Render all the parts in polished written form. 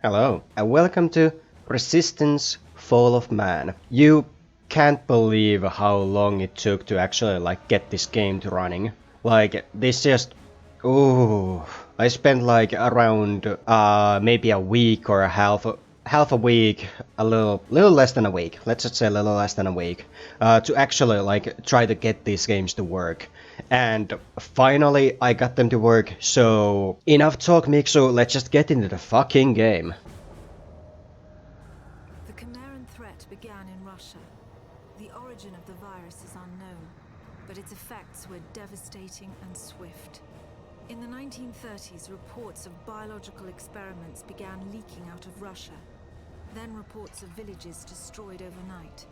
Hello, and welcome to Resistance Fall of Man. You can't believe how long it took to actually get this game to running. This just ooh, I spent around maybe a week or a half a week, a little less than a week. Let's just say a little less than a week to actually try to get these games to work. And finally I got them to work, so enough talk, Mixu, let's just get into the fucking game. The Chimeran threat began in Russia. The origin of the virus is unknown, but its effects were devastating and swift. In the 1930s, reports of biological experiments began leaking out of Russia. Then reports of villages destroyed overnight.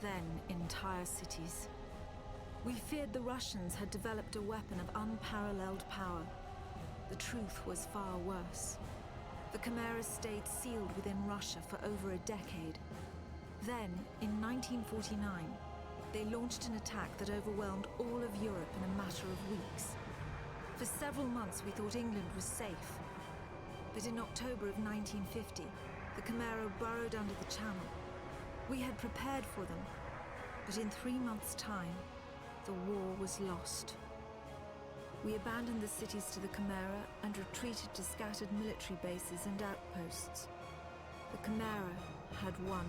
Then entire cities. We feared the Russians had developed a weapon of unparalleled power. The truth was far worse. The Chimeras stayed sealed within Russia for over a decade. Then, in 1949, they launched an attack that overwhelmed all of Europe in a matter of weeks. For several months we thought England was safe. But in October of 1950, the Chimera burrowed under the Channel. We had prepared for them, but in 3 months' time, the war was lost. We abandoned the cities to the Chimera and retreated to scattered military bases and outposts. The Chimera had won.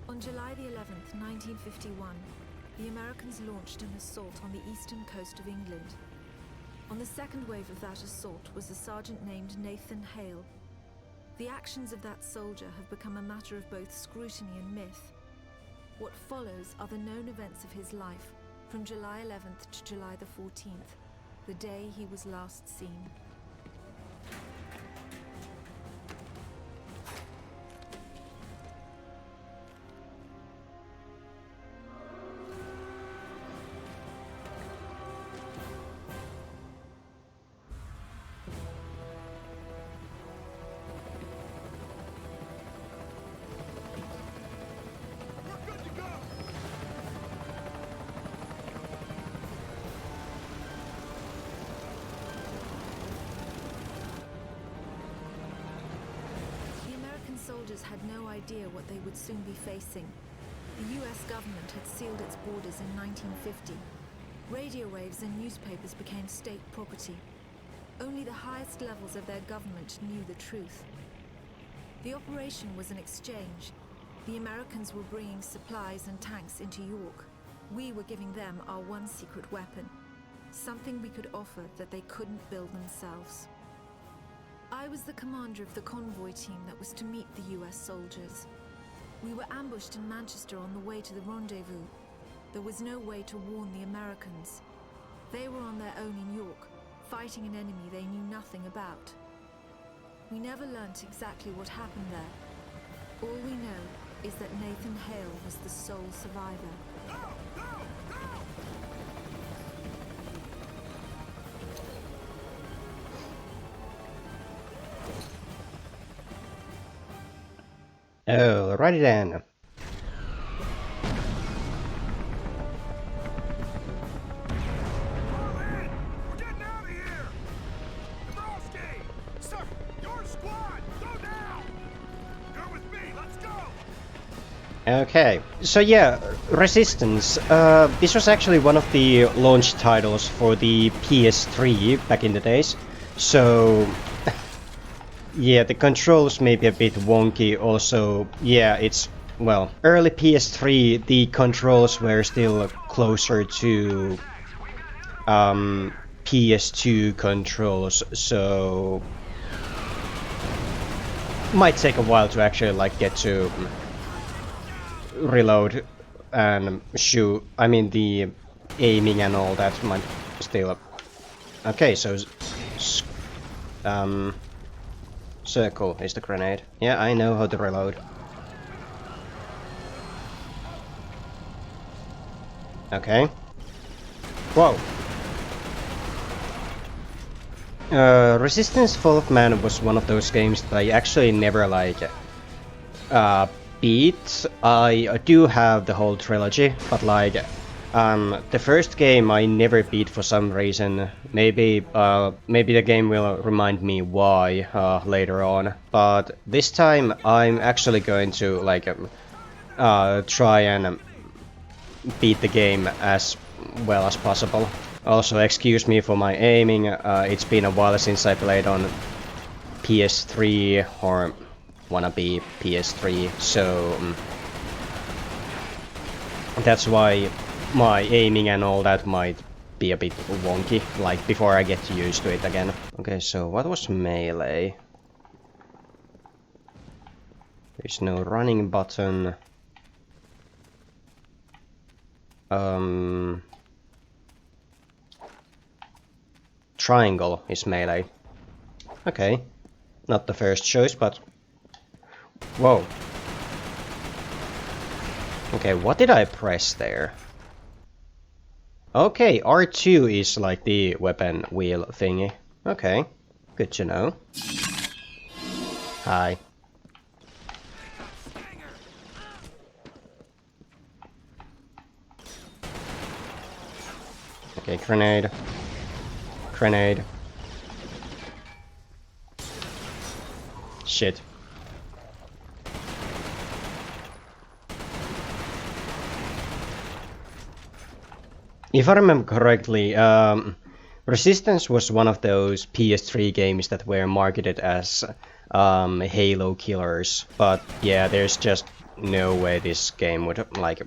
On July the 11th, 1951, the Americans launched an assault on the eastern coast of England. On the second wave of that assault was a sergeant named Nathan Hale. The actions of that soldier have become a matter of both scrutiny and myth. What follows are the known events of his life, from July 11th to July the 14th, the day he was last seen. Soldiers had no idea what they would soon be facing. The US government had sealed its borders in 1950. Radio waves and newspapers became state property. Only the highest levels of their government knew the truth. The operation was an exchange. The Americans were bringing supplies and tanks into York. We were giving them our one secret weapon, something we could offer that they couldn't build themselves. I was the commander of the convoy team that was to meet the US soldiers. We were ambushed in Manchester on the way to the rendezvous. There was no way to warn the Americans. They were on their own in York, fighting an enemy they knew nothing about. We never learnt exactly what happened there. All we know is that Nathan Hale was the sole survivor. Alrighty then. Okay, so yeah, Resistance. This was actually one of the launch titles for the PS3 back in the days. So yeah, the controls may be a bit wonky. Also, yeah, it's, well, early PS3, the controls were still closer to PS2 controls, so might take a while to actually get to reload and shoot. I mean, the aiming and all that might still. Okay, so circle is the grenade. Yeah, I know how to reload. Okay. Whoa. Resistance Fall of Man was one of those games that I actually never beat. I do have the whole trilogy, but The first game I never beat for some reason. Maybe the game will remind me why later on. But this time I'm actually going to like try and beat the game as well as possible. Also, excuse me for my aiming. It's been a while since I played on PS3 or wannabe PS3, so that's why my aiming and all that might be a bit wonky, like before I get used to it again. Okay, so what was melee? There's no running button. Triangle is melee. Okay. Not the first choice, but... Whoa. Okay, what did I press there? Okay, R2 is like the weapon wheel thingy. Okay, good to know. Hi. Okay, grenade. Grenade. Shit. If I remember correctly, Resistance was one of those PS3 games that were marketed as Halo killers, but yeah, there's just no way this game would, like...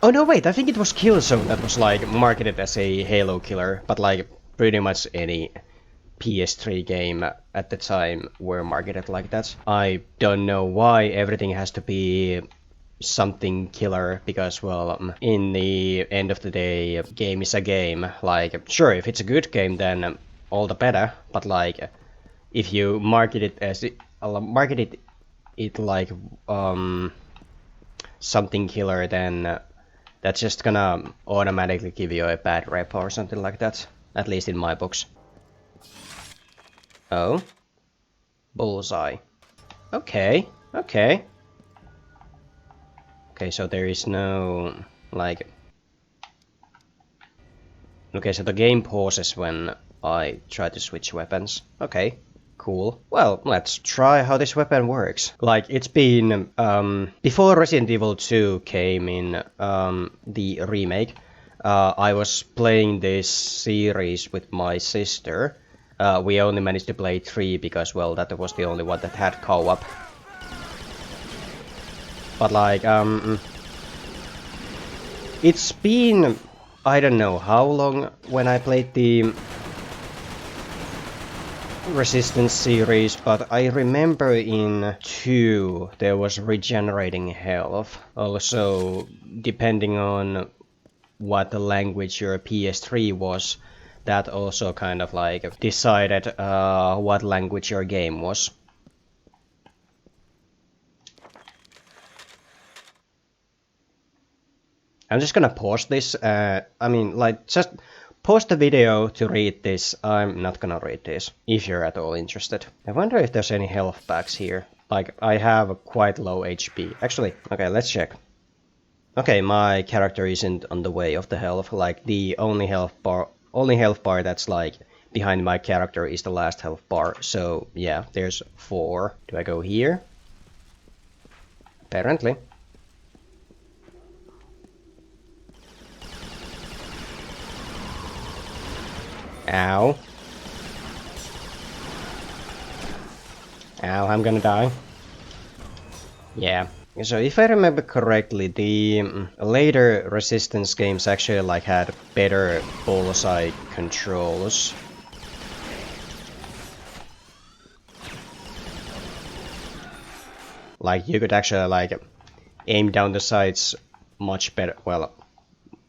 Oh no, wait, I think it was Killzone that was like marketed as a Halo killer, but like pretty much any PS3 game at the time were marketed like that. I don't know why everything has to be something killer, because well, in the end of the day, game is a game. Like, sure, if it's a good game, then all the better, but like, if you market it as it like something killer, then that's just gonna automatically give you a bad rep or something like that, at least in my books. Oh, bullseye. Okay, okay. Okay, so there is no, like... Okay, so the game pauses when I try to switch weapons. Okay, cool. Well, let's try how this weapon works. Like, it's been... before Resident Evil 2 came in the remake, I was playing this series with my sister. We only managed to play 3 because, well, that was the only one that had co-op. But like, it's been, I don't know how long when I played the Resistance series, but I remember in 2 there was regenerating health. Also, depending on what the language your PS3 was, that also kind of like decided what language your game was. I'm just gonna pause this. I mean, like, just pause the video to read this. I'm not gonna read this, if you're at all interested. I wonder if there's any health packs here. Like, I have quite low HP. Actually, okay, let's check. Okay, my character isn't on the way of the health. Like, the only health bar that's like behind my character is the last health bar. So yeah, there's 4. Do I go here? Apparently. Ow. Ow, I'm gonna die. Yeah. So if I remember correctly, the later Resistance games actually like had better bullseye controls. Like, you could actually like aim down the sights much better. Well,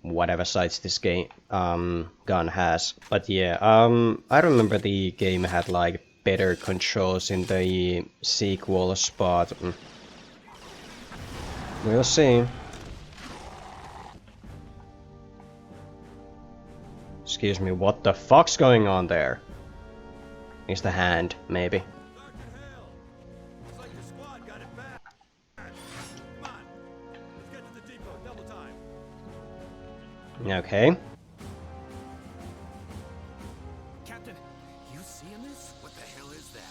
whatever sights this game gun has. But yeah, I remember the game had like better controls in the sequels, but we'll see. Excuse me, what the fuck's going on there? Is the hand, maybe. Okay. Captain, you seeing this? What the hell is that?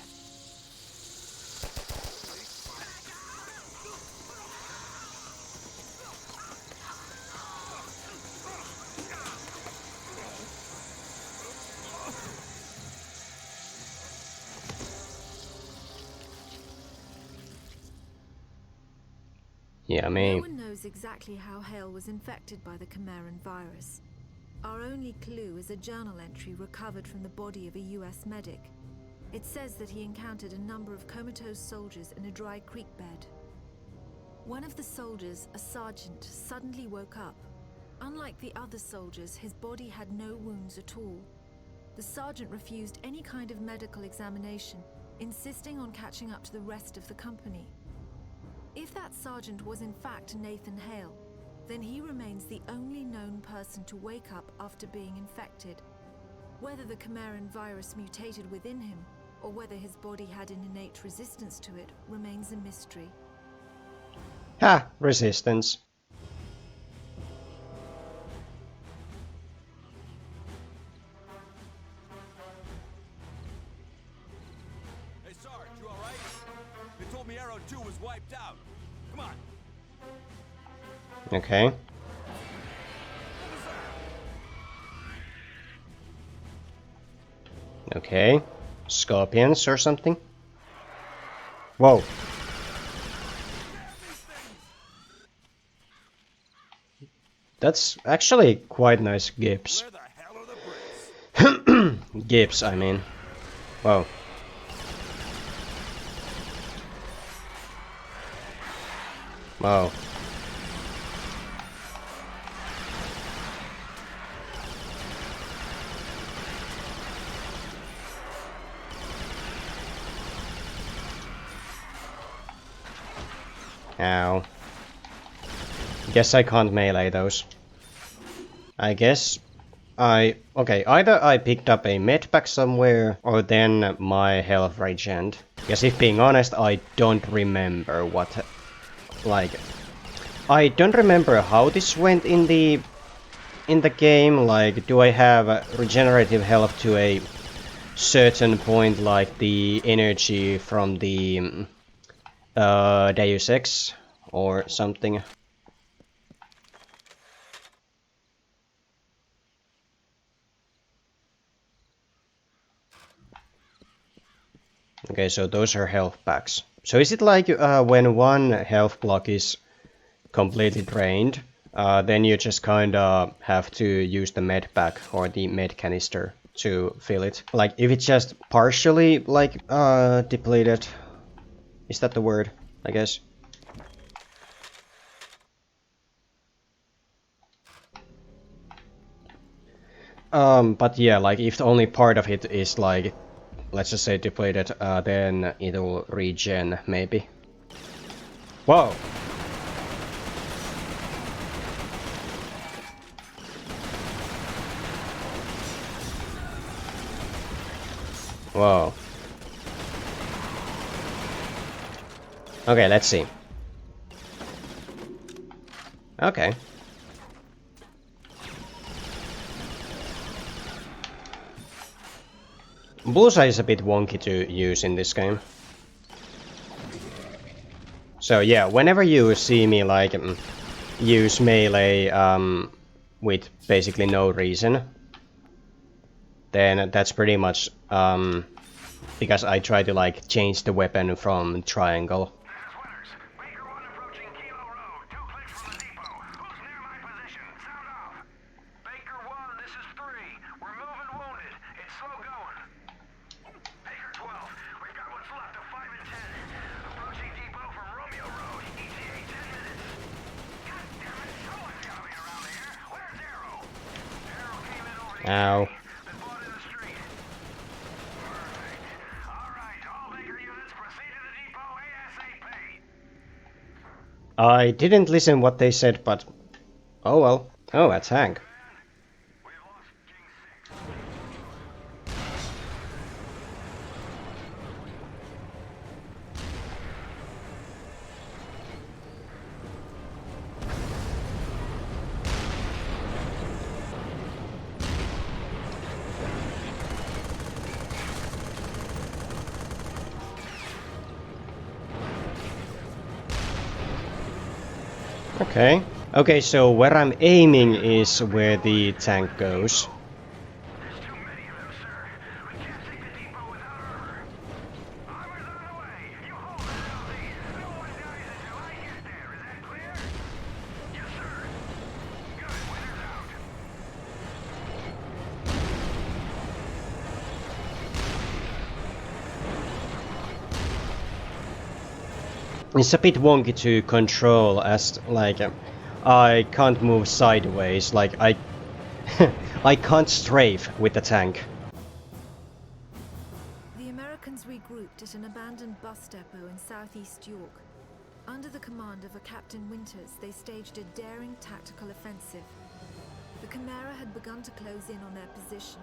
Yeah, No me. one knows exactly how Hale was infected by the Chimeran virus. Our only clue is a journal entry recovered from the body of a US medic. It says that he encountered a number of comatose soldiers in a dry creek bed. One of the soldiers, a sergeant, suddenly woke up. Unlike the other soldiers, his body had no wounds at all. The sergeant refused any kind of medical examination, insisting on catching up to the rest of the company. If that sergeant was in fact Nathan Hale, then he remains the only known person to wake up after being infected. Whether the Chimeran virus mutated within him, or whether his body had an innate resistance to it, remains a mystery. Ha! Resistance. Hey, Sarge, you alright? They told me Arrow 2 was wiped out. Come on. Okay. Okay. Scorpions or something? Whoa. That's actually quite nice Gibbs. Where the hell are the bricks? Gibbs, I mean. Whoa. Whoa. Ow. Guess I can't melee those. I guess okay, either I picked up a medpack somewhere, or then my health regened. Because if being honest, I don't remember what... Like... I don't remember how this went in the game. Like, do I have regenerative health to a certain point, like the energy from the Deus Ex or something? Okay, so those are health packs. So is it like when one health block is completely drained, then you just kinda have to use the med pack or the med canister to fill it? Like if it's just partially like depleted, is that the word? I guess. But yeah, like if only part of it is like, let's just say depleted, then it'll regen maybe. Whoa! Whoa. Okay, let's see. Okay. Bullseye is a bit wonky to use in this game. So yeah, whenever you see me like use melee with basically no reason, then that's pretty much because I try to like change the weapon from triangle. Ow. I didn't listen what they said, but oh well. Oh, a tank. Okay. Okay, so where I'm aiming is where the tank goes. There's too many of them, sir. We can't take the depot without armor. Armor's on the way. You hold that, LZ. No one dies until I get there. Is that clear? Yes, sir. Good. Winner's out. It's a bit wonky to control as like I can't move sideways, like I I can't strafe with the tank. The Americans regrouped at an abandoned bus depot in southeast York. Under the command of a Captain Winters, they staged a daring tactical offensive. The Chimera had begun to close in on their position.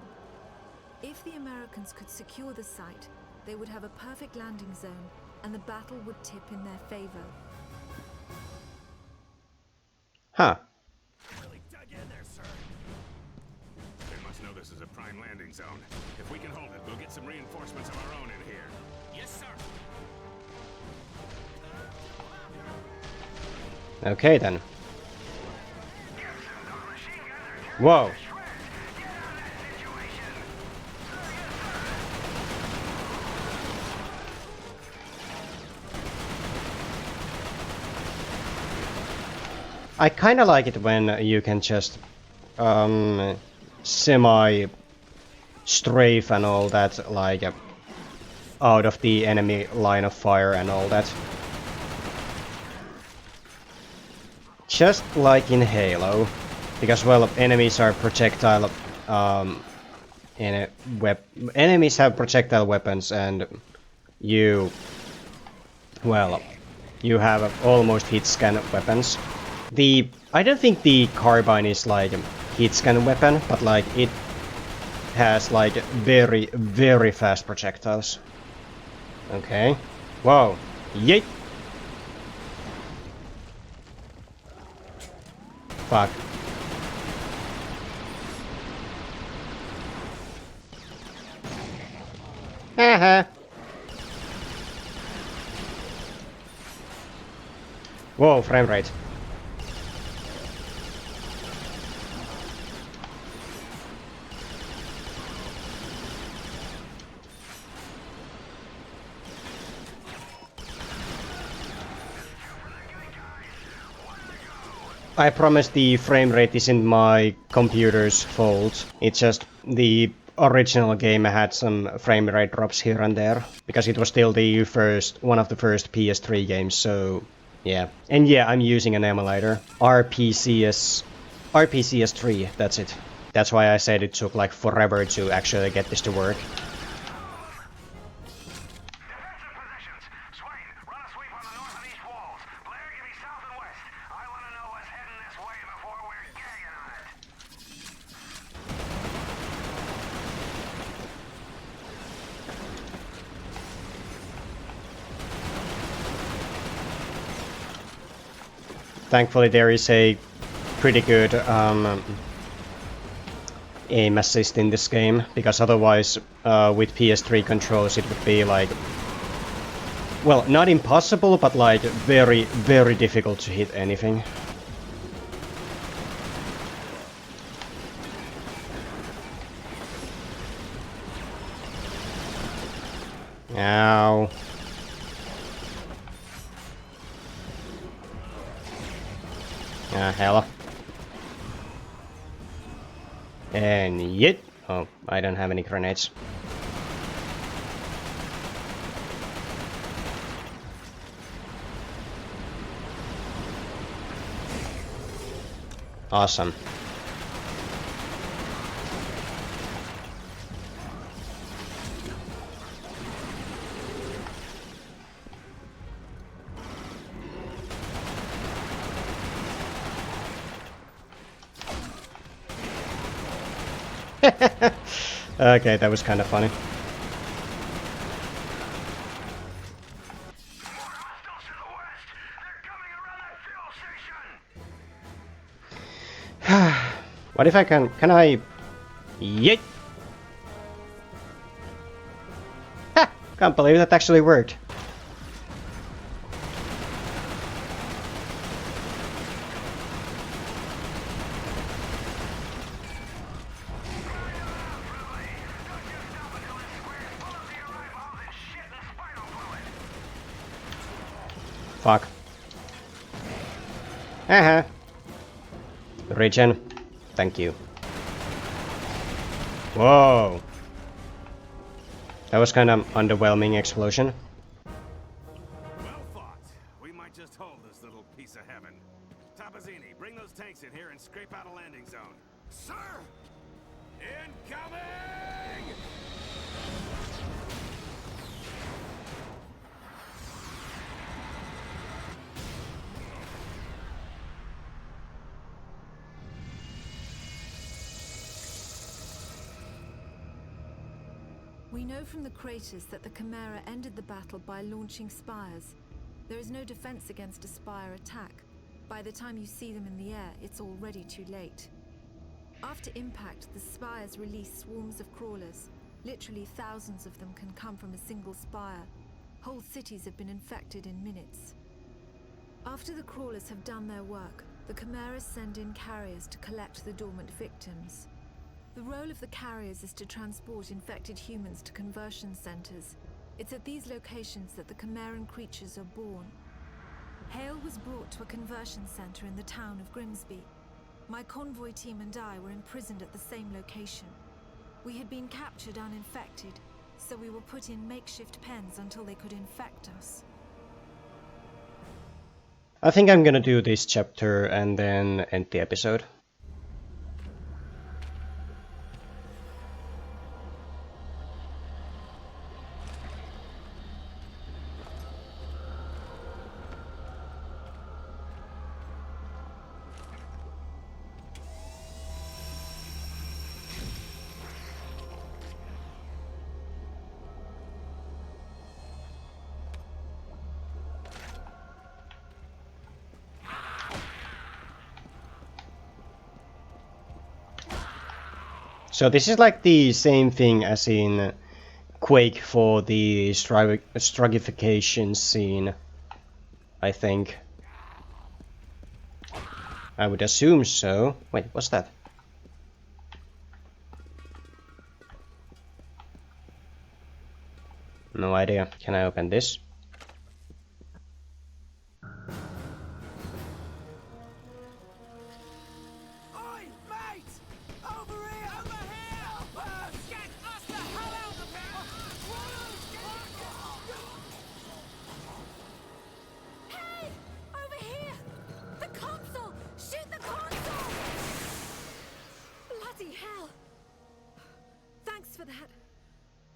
If the Americans could secure the site, they would have a perfect landing zone, and the battle would tip in their favor. Huh. Really dug in there, sir. They must know this is a prime landing zone. If we can hold it, we'll get some reinforcements of our own in here. Yes, sir. Okay then. Whoa. I kinda like it when you can just semi strafe and all that, like out of the enemy line of fire and all that. Just like in Halo, because well, enemies are projectile. Enemies have projectile weapons, and you, well, you have almost hit scan weapons. I don't think the carbine is like a hit scan weapon, but like it has like very fast projectiles. Okay. Whoa. Yeet. Fuck. Haha. Whoa, frame rate. I promise the frame rate isn't my computer's fault. It's just the original game had some frame rate drops here and there, because it was still the one of the first PS3 games, so yeah. And yeah, I'm using an emulator. RPCS3, that's it. That's why I said it took like forever to actually get this to work. Thankfully there is a pretty good aim assist in this game, because otherwise with PS3 controls it would be like, well, not impossible, but like very difficult to hit anything. Ow. Ah, hell. And yet. Oh, I don't have any grenades. Awesome. Okay, that was kind of funny. What if I can I... Yeet! Ha! Can't believe that actually worked. Fuck. Uh-huh. Regen. Thank you. Whoa. That was kind of underwhelming explosion. Well fought. We might just hold this little piece of heaven. Tapazzini, bring those tanks in here and scrape out a landing zone. Sir! Incoming! We know from the craters that the Chimera ended the battle by launching spires. There is no defense against a spire attack. By the time you see them in the air, it's already too late. After impact, the spires release swarms of crawlers. Literally thousands of them can come from a single spire. Whole cities have been infected in minutes. After the crawlers have done their work, the Chimeras send in carriers to collect the dormant victims. The role of the carriers is to transport infected humans to conversion centers. It's at these locations that the Chimeran creatures are born. Hale was brought to a conversion center in the town of Grimsby. My convoy team and I were imprisoned at the same location. We had been captured uninfected, so we were put in makeshift pens until they could infect us. I think I'm gonna do this chapter and then end the episode. So this is like the same thing as in Quake for the strugification scene, I think. I would assume so. Wait, what's that? No idea. Can I open this?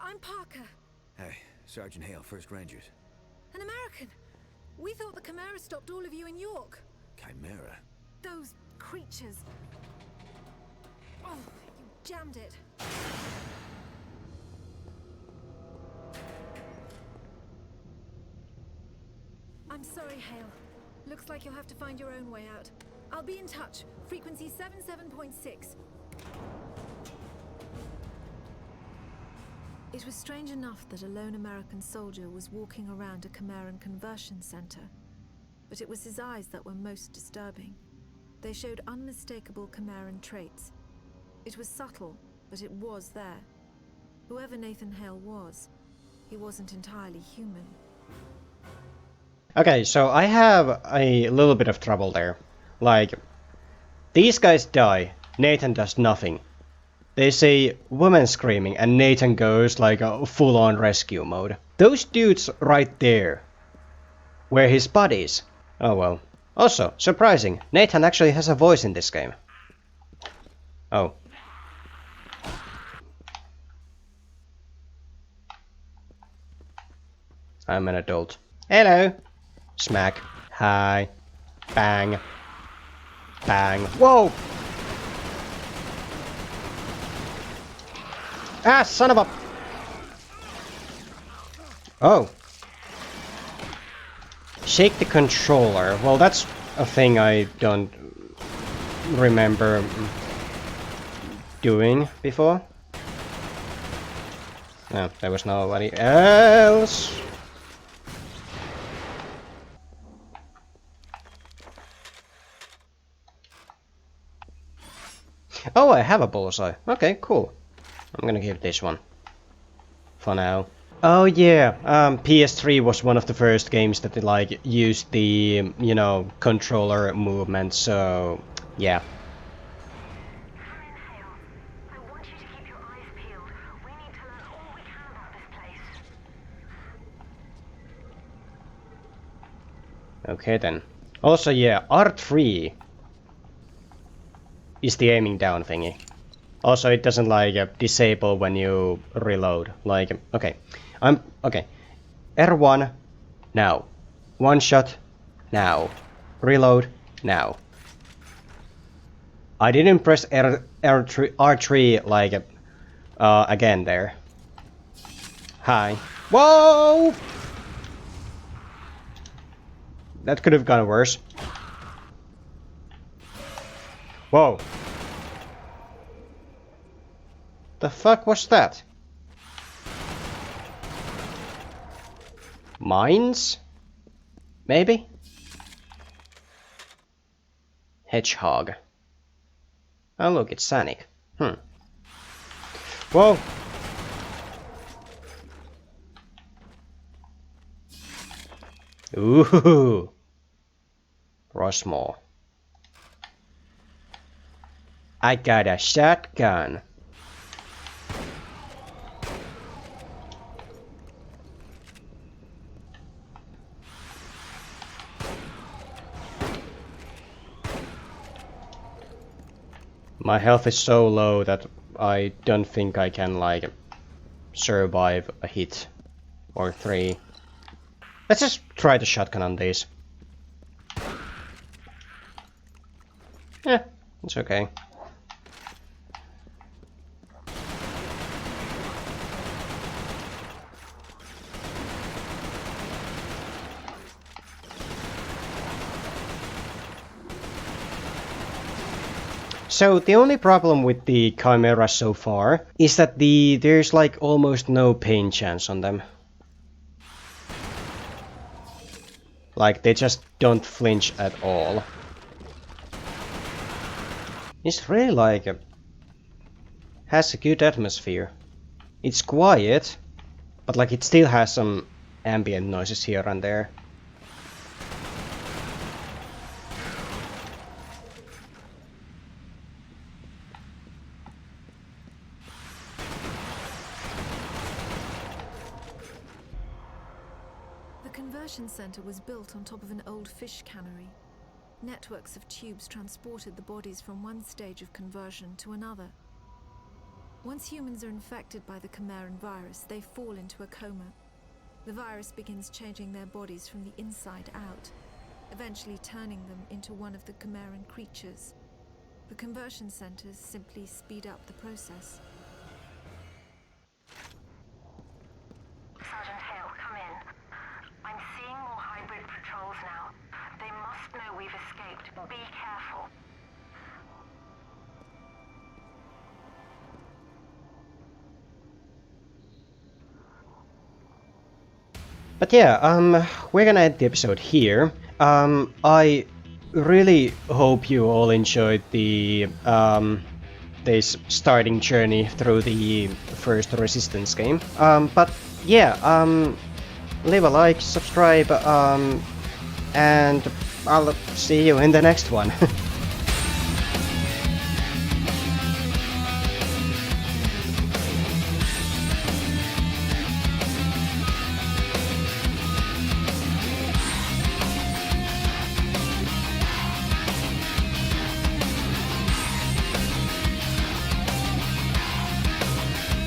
I'm Parker. Hey, Sergeant Hale, 1st Rangers. An American. We thought the Chimera stopped all of you in York. Chimera? Those creatures. Oh, you jammed it. I'm sorry, Hale. Looks like you'll have to find your own way out. I'll be in touch. Frequency 77.6. It was strange enough that a lone American soldier was walking around a Chimeran conversion center. But it was his eyes that were most disturbing. They showed unmistakable Chimeran traits. It was subtle, but it was there. Whoever Nathan Hale was, he wasn't entirely human. Okay, so I have a little bit of trouble there. Like, these guys die, Nathan does nothing. They say woman screaming and Nathan goes like a full-on rescue mode. Those dudes right there, where his buddies. Oh well. Also, surprising, Nathan actually has a voice in this game. Oh. I'm an adult. Hello. Smack. Hi. Bang. Bang. Whoa! Ah, son of a... Oh. Shake the controller. Well, that's a thing I don't remember doing before. No, there was nobody else. Oh, I have a bullseye. Okay, cool. I'm gonna keep this one. For now. Oh yeah, PS3 was one of the first games that like used the, you know, controller movement, so yeah. Hale, I want you to keep your eyes peeled. We need to learn all we can about this place. Okay then. Also yeah, R3 is the aiming down thingy. Also it doesn't like disable when you reload. Like, okay. Okay. R1, now. One shot, now. Reload, now. I didn't press R3 like again there. Hi. Whoa! That could have gone worse. Whoa. The fuck was that? Mines? Maybe? Hedgehog. Oh look, it's Sonic. Whoa! Ooh! Rushmore. I got a shotgun. My health is so low that I don't think I can like survive a hit or 3. Let's just try the shotgun on these. Yeah, it's okay. So the only problem with the Chimera so far is that there's like almost no pain chance on them. Like they just don't flinch at all. It's really like has a good atmosphere. It's quiet, but like it still has some ambient noises here and there. The conversion center was built on top of an old fish cannery. Networks of tubes transported the bodies from one stage of conversion to another. Once humans are infected by the Chimeran virus, they fall into a coma. The virus begins changing their bodies from the inside out, eventually turning them into one of the Chimeran creatures. The conversion centers simply speed up the process. Sergeant Hale, come in. I'm seeing more hybrid patrols now. They must know we've escaped. Be careful. But yeah, we're gonna end the episode here. I really hope you all enjoyed the this starting journey through the first Resistance game. But yeah, leave a like, subscribe, and I'll see you in the next one.